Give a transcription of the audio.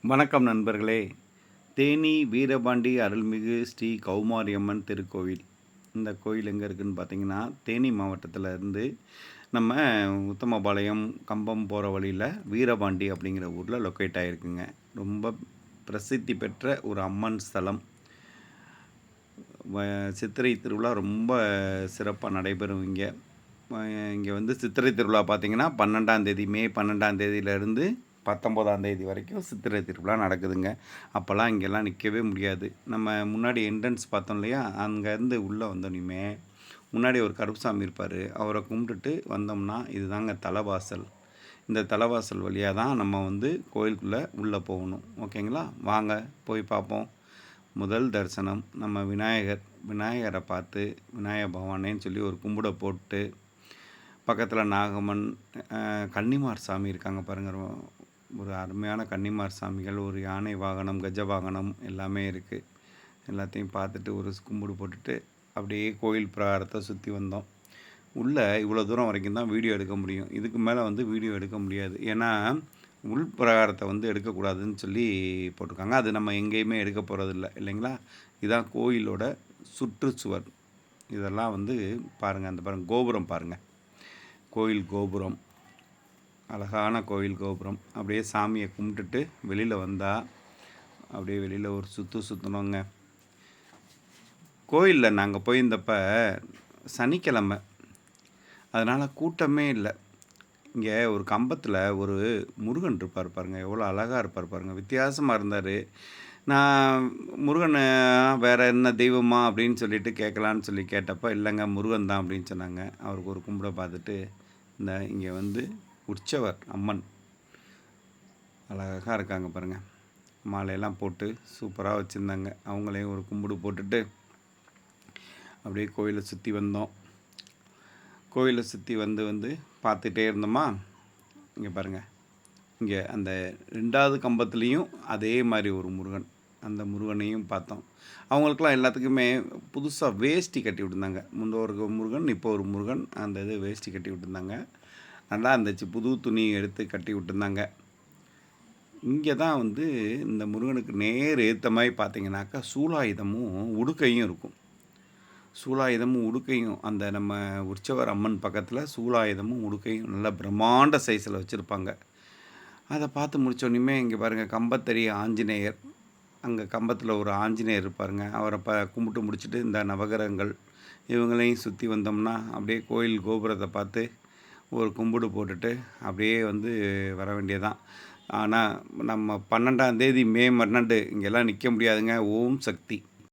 வணக்கம் நண்பர்களே. தேனி வீரபாண்டி அருள்மிகு ஸ்ரீ கௌமாரியம்மன் திருக்கோவில். இந்த கோயில் எங்கே இருக்குதுன்னு பார்த்தீங்கன்னா, தேனி மாவட்டத்தில் இருந்து நம்ம உத்தமபாளையம், கம்பம் போகிற வழியில் வீரபாண்டி அப்படிங்கிற ஊரில் லொக்கேட் ஆகிருக்குங்க. ரொம்ப பிரசித்தி பெற்ற ஒரு அம்மன் ஸ்தலம். சித்திரை திருவிழா ரொம்ப சிறப்பாக நடைபெறும் இங்கே. இங்கே வந்து சித்திரை திருவிழா பார்த்திங்கன்னா 12ஆம் தேதி, மே 12ஆம் தேதியிலேருந்து 19ஆம் தேதி வரைக்கும் சித்திரை திருவிழா நடக்குதுங்க. அப்போல்லாம் இங்கெல்லாம் நிற்கவே முடியாது. நம்ம முன்னாடி என்ட்ரன்ஸ் பார்த்தோம் இல்லையா, அங்கேருந்து உள்ளே வந்தோன்னே முன்னாடி ஒரு கருப்புசாமி இருப்பார். அவரை கும்பிட்டுட்டு வந்தோம்னா இதுதாங்க தலைவாசல். இந்த தலைவாசல் வழியாக தான் நம்ம வந்து கோயிலுக்குள்ளே உள்ளே போகணும். ஓகேங்களா? வாங்க போய் பார்ப்போம். முதல் தரிசனம் நம்ம விநாயகரை பார்த்து விநாயக பகவானேன்னு சொல்லி ஒரு கும்பிட போட்டு, பக்கத்தில் நாகம்மன், கன்னிமார் சாமி இருக்காங்க பாருங்கள். ஒரு அருமையான கன்னிமார் சாமிகள், ஒரு யானை வாகனம், கஜ வாகனம் எல்லாமே இருக்குது. எல்லாத்தையும் பார்த்துட்டு ஒரு கும்பிடு போட்டுட்டு அப்படியே கோயில் பிரகாரத்தை சுற்றி வந்தோம். உள்ளே இவ்வளோ தூரம் வரைக்கும் தான் வீடியோ எடுக்க முடியும். இதுக்கு மேலே வந்து வீடியோ எடுக்க முடியாது. ஏன்னா உள் பிரகாரத்தை வந்து எடுக்கக்கூடாதுன்னு சொல்லி போட்டிருக்காங்க. அது நம்ம எங்கேயுமே எடுக்க போகிறதில்ல இல்லைங்களா? இதுதான் கோயிலோட சுற்றுச்சுவர். இதெல்லாம் வந்து பாருங்கள், அந்த பாருங்கள் கோபுரம் பாருங்கள். கோயில் கோபுரம், அழகான கோயில் கோபுரம். அப்படியே சாமியை கும்பிட்டுட்டு வெளியில் வந்தால் அப்படியே வெளியில் ஒரு சுற்றணுங்க. கோயிலில் நாங்கள் போயிருந்தப்ப சனிக்கிழமை, அதனால் கூட்டமே இல்லை. இங்கே ஒரு கம்பத்தில் ஒரு முருகன் இருப்பார் பாருங்கள், எவ்வளோ அழகாக இருப்பார் பாருங்கள். வித்தியாசமாக இருந்தார். நான் முருகன் வேறு என்ன தெய்வமா அப்படின்னு சொல்லிட்டு கேட்கலான்னு சொல்லி கேட்டப்போ, இல்லைங்க முருகன் தான் அப்படின்னு சொன்னாங்க. அவருக்கு ஒரு கும்பிட பார்த்துட்டு இந்த இங்கே வந்து உற்சவர் அம்மன் அழகாக இருக்காங்க பாருங்கள். மாலையெல்லாம் போட்டு சூப்பராக வச்சுருந்தாங்க. அவங்களையும் ஒரு கும்பிடு போட்டுட்டு அப்படியே கோயிலை சுற்றி வந்தோம். கோயிலை சுற்றி வந்து பார்த்துட்டே இருந்தோமா. இங்கே பாருங்கள், இங்கே அந்த 2வது கம்பத்துலேயும் அதே மாதிரி ஒரு முருகன், அந்த முருகனையும் பார்த்தோம். அவங்களுக்கெல்லாம் எல்லாத்துக்குமே புதுசாக வேஷ்டி கட்டி விட்டுருந்தாங்க. முன்பு ஒரு முருகன், இப்போ ஒரு முருகன். அந்த இது வேஷ்டி கட்டி விட்டுருந்தாங்க. நல்லா இருந்துச்சு. புது துணி எடுத்து கட்டி விட்டுருந்தாங்க. இங்கே தான் வந்து இந்த முருகனுக்கு நேர் ஏற்ற மாதிரி பார்த்தீங்கன்னாக்கா சூலாயுதமும் உடுக்கையும் இருக்கும். சூலாயுதமும் உடுக்கையும் அந்த நம்ம உற்சவர் அம்மன் பக்கத்தில் சூலாயுதமும் உடுக்கையும் நல்லா பிரம்மாண்ட சைஸில் வச்சுருப்பாங்க. அதை பார்த்து முடித்தோடனே இங்கே பாருங்கள், கம்பத்தறி ஆஞ்சநேயர். அங்கே கம்பத்தில் ஒரு ஆஞ்சநேயர் இருப்பாருங்க. அவரை கும்பிட்டு முடிச்சுட்டு இந்த நவகிரகங்கள் இவங்களையும் சுற்றி வந்தோம்னா அப்படியே கோயில் கோபுரத்தை பார்த்து ஒரு கும்பிடு போட்டுட்டு அப்படியே வந்து வர வேண்டியதான். ஆனால் நம்ம 12ஆம் தேதி மே 12 இங்கெல்லாம் நிற்க முடியாதுங்க. ஓம் சக்தி.